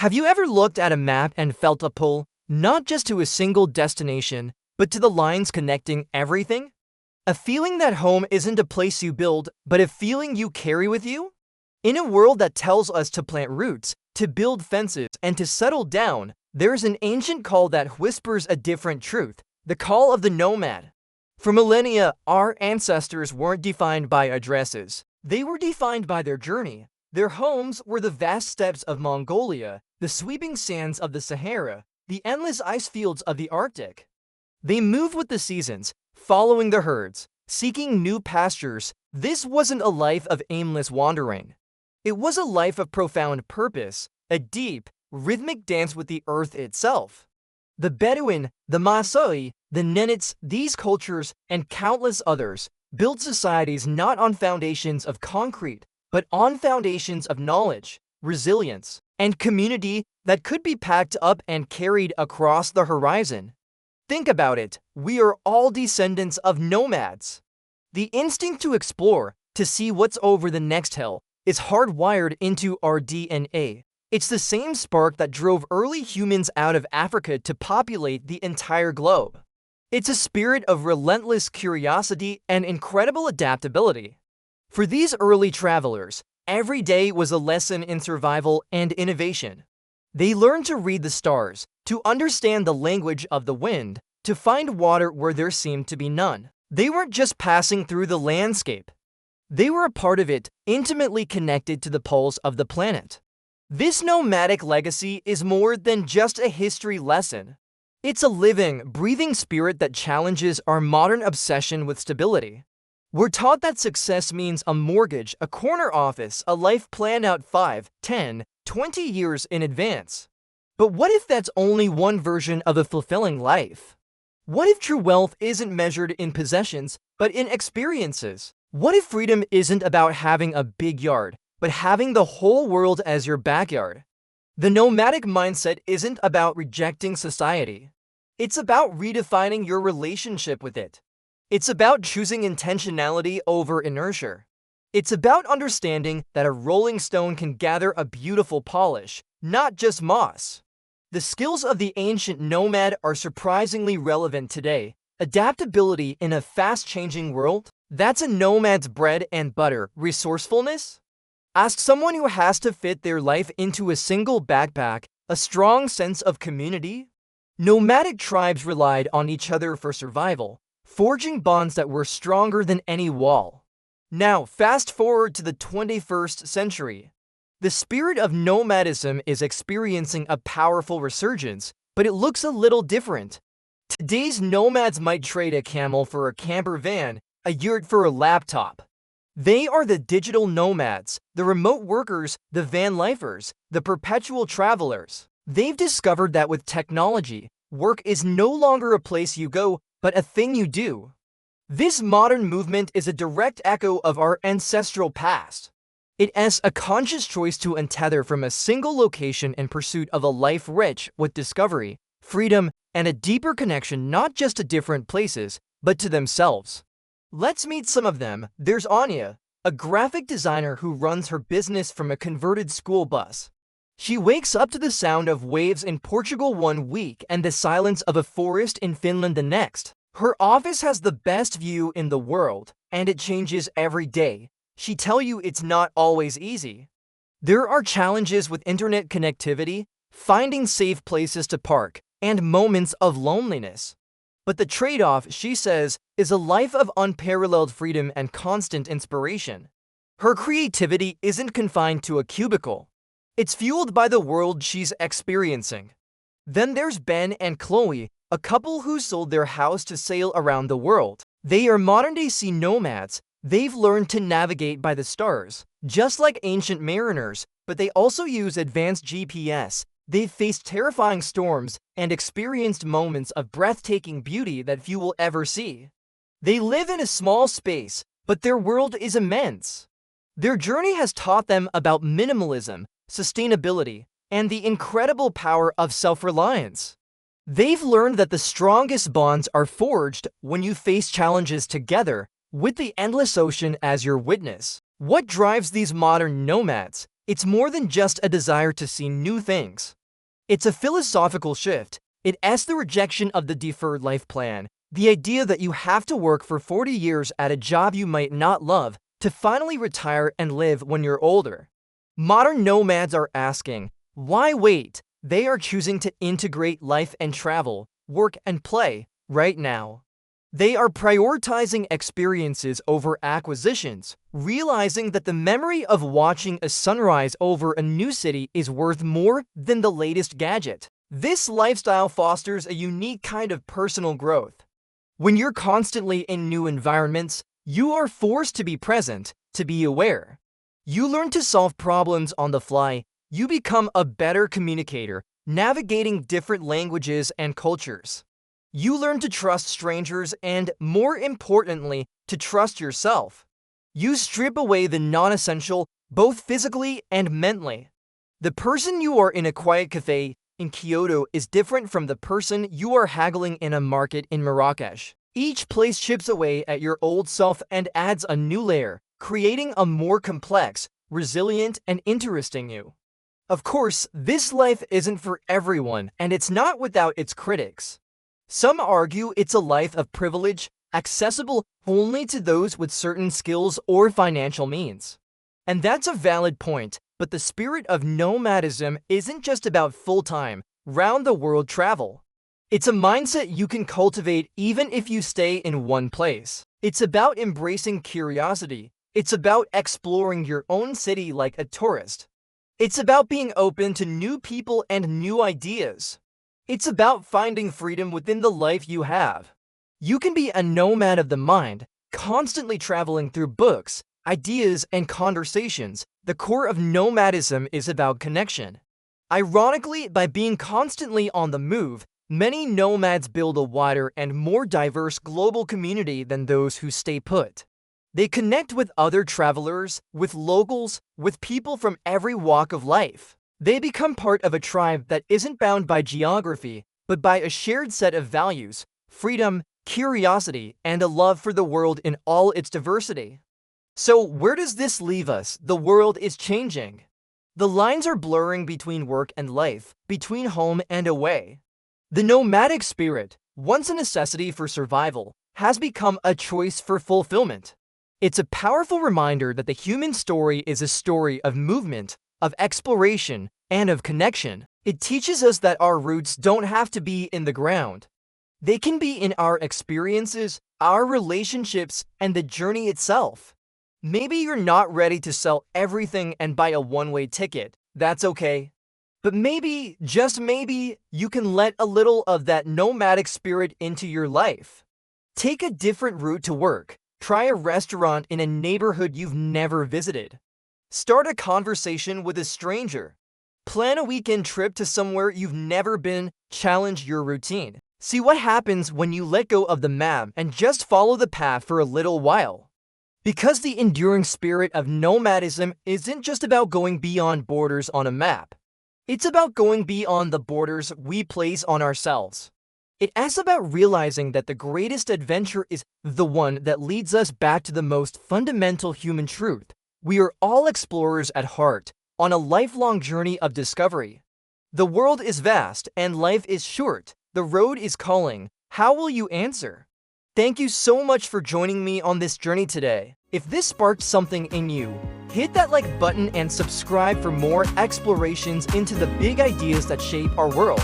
Have you ever looked at a map and felt a pull, not just to a single destination, but to the lines connecting everything? A feeling that home isn't a place you build, but a feeling you carry with you? In a world that tells us to plant roots, to build fences, and to settle down, there's an ancient call that whispers a different truth, the call of the nomad. For millennia, our ancestors weren't defined by addresses. They were defined by their journey. Their homes were the vast steppes of Mongolia, the sweeping sands of the Sahara, the endless ice fields of the Arctic. They moved with the seasons, following the herds, seeking new pastures. This wasn't a life of aimless wandering. It was a life of profound purpose, a deep, rhythmic dance with the earth itself. The Bedouin, the Maasai, the Nenets, these cultures, and countless others, built societies not on foundations of concrete, but on foundations of knowledge, resilience, and community that could be packed up and carried across the horizon. Think about it, we are all descendants of nomads. The instinct to explore, to see what's over the next hill, is hardwired into our DNA. It's the same spark that drove early humans out of Africa to populate the entire globe. It's a spirit of relentless curiosity and incredible adaptability. For these early travelers, every day was a lesson in survival and innovation. They learned to read the stars, to understand the language of the wind, to find water where there seemed to be none. They weren't just passing through the landscape. They were a part of it, intimately connected to the pulse of the planet. This nomadic legacy is more than just a history lesson. It's a living, breathing spirit that challenges our modern obsession with stability. We're taught that success means a mortgage, a corner office, a life planned out 5, 10, 20 years in advance. But what if that's only one version of a fulfilling life? What if true wealth isn't measured in possessions, but in experiences? What if freedom isn't about having a big yard, but having the whole world as your backyard? The nomadic mindset isn't about rejecting society. It's about redefining your relationship with it. It's about choosing intentionality over inertia. It's about understanding that a rolling stone can gather a beautiful polish, not just moss. The skills of the ancient nomad are surprisingly relevant today. Adaptability in a fast-changing world, that's a nomad's bread and butter. Resourcefulness? Ask someone who has to fit their life into a single backpack. A strong sense of community? Nomadic tribes relied on each other for survival, forging bonds that were stronger than any wall. Now, fast forward to the 21st century. The spirit of nomadism is experiencing a powerful resurgence, but it looks a little different. Today's nomads might trade a camel for a camper van, a yurt for a laptop. They are the digital nomads, the remote workers, the van lifers, the perpetual travelers. They've discovered that with technology, work is no longer a place you go, but a thing you do. This modern movement is a direct echo of our ancestral past. It is a conscious choice to untether from a single location in pursuit of a life rich with discovery, freedom, and a deeper connection not just to different places, but to themselves. Let's meet some of them. There's Anya, a graphic designer who runs her business from a converted school bus. She wakes up to the sound of waves in Portugal one week and the silence of a forest in Finland the next. Her office has the best view in the world, and it changes every day. She tells you it's not always easy. There are challenges with internet connectivity, finding safe places to park, and moments of loneliness. But the trade-off, she says, is a life of unparalleled freedom and constant inspiration. Her creativity isn't confined to a cubicle. It's fueled by the world she's experiencing. Then there's Ben and Chloe, a couple who sold their house to sail around the world. They are modern-day sea nomads. They've learned to navigate by the stars, just like ancient mariners, but they also use advanced GPS. They've faced terrifying storms and experienced moments of breathtaking beauty that few will ever see. They live in a small space, but their world is immense. Their journey has taught them about minimalism, sustainability, and the incredible power of self-reliance. They've learned that the strongest bonds are forged when you face challenges together, with the endless ocean as your witness. What drives these modern nomads? It's more than just a desire to see new things. It's a philosophical shift. It asks the rejection of the deferred life plan, the idea that you have to work for 40 years at a job you might not love to finally retire and live when you're older. Modern nomads are asking, why wait? They are choosing to integrate life and travel, work and play, right now. They are prioritizing experiences over acquisitions, realizing that the memory of watching a sunrise over a new city is worth more than the latest gadget. This lifestyle fosters a unique kind of personal growth. When you're constantly in new environments, you are forced to be present, to be aware. You learn to solve problems on the fly. You become a better communicator, navigating different languages and cultures. You learn to trust strangers and, more importantly, to trust yourself. You strip away the non-essential, both physically and mentally. The person you are in a quiet cafe in Kyoto is different from the person you are haggling in a market in Marrakesh. Each place chips away at your old self and adds a new layer, creating a more complex, resilient, and interesting you. Of course, this life isn't for everyone, and it's not without its critics. Some argue it's a life of privilege, accessible only to those with certain skills or financial means. And that's a valid point, but the spirit of nomadism isn't just about full-time, round-the-world travel. It's a mindset you can cultivate even if you stay in one place. It's about embracing curiosity. It's about exploring your own city like a tourist. It's about being open to new people and new ideas. It's about finding freedom within the life you have. You can be a nomad of the mind, constantly traveling through books, ideas, and conversations. The core of nomadism is about connection. Ironically, by being constantly on the move, many nomads build a wider and more diverse global community than those who stay put. They connect with other travelers, with locals, with people from every walk of life. They become part of a tribe that isn't bound by geography, but by a shared set of values, freedom, curiosity, and a love for the world in all its diversity. So where does this leave us? The world is changing. The lines are blurring between work and life, between home and away. The nomadic spirit, once a necessity for survival, has become a choice for fulfillment. It's a powerful reminder that the human story is a story of movement, of exploration, and of connection. It teaches us that our roots don't have to be in the ground. They can be in our experiences, our relationships, and the journey itself. Maybe you're not ready to sell everything and buy a one-way ticket. That's okay. But maybe, just maybe, you can let a little of that nomadic spirit into your life. Take a different route to work. Try a restaurant in a neighborhood you've never visited. Start a conversation with a stranger. Plan a weekend trip to somewhere you've never been. Challenge your routine. See what happens when you let go of the map and just follow the path for a little while. Because the enduring spirit of nomadism isn't just about going beyond borders on a map. It's about going beyond the borders we place on ourselves. It asks about realizing that the greatest adventure is the one that leads us back to the most fundamental human truth. We are all explorers at heart, on a lifelong journey of discovery. The world is vast and life is short. The road is calling. How will you answer? Thank you so much for joining me on this journey today. If this sparked something in you, hit that like button and subscribe for more explorations into the big ideas that shape our world.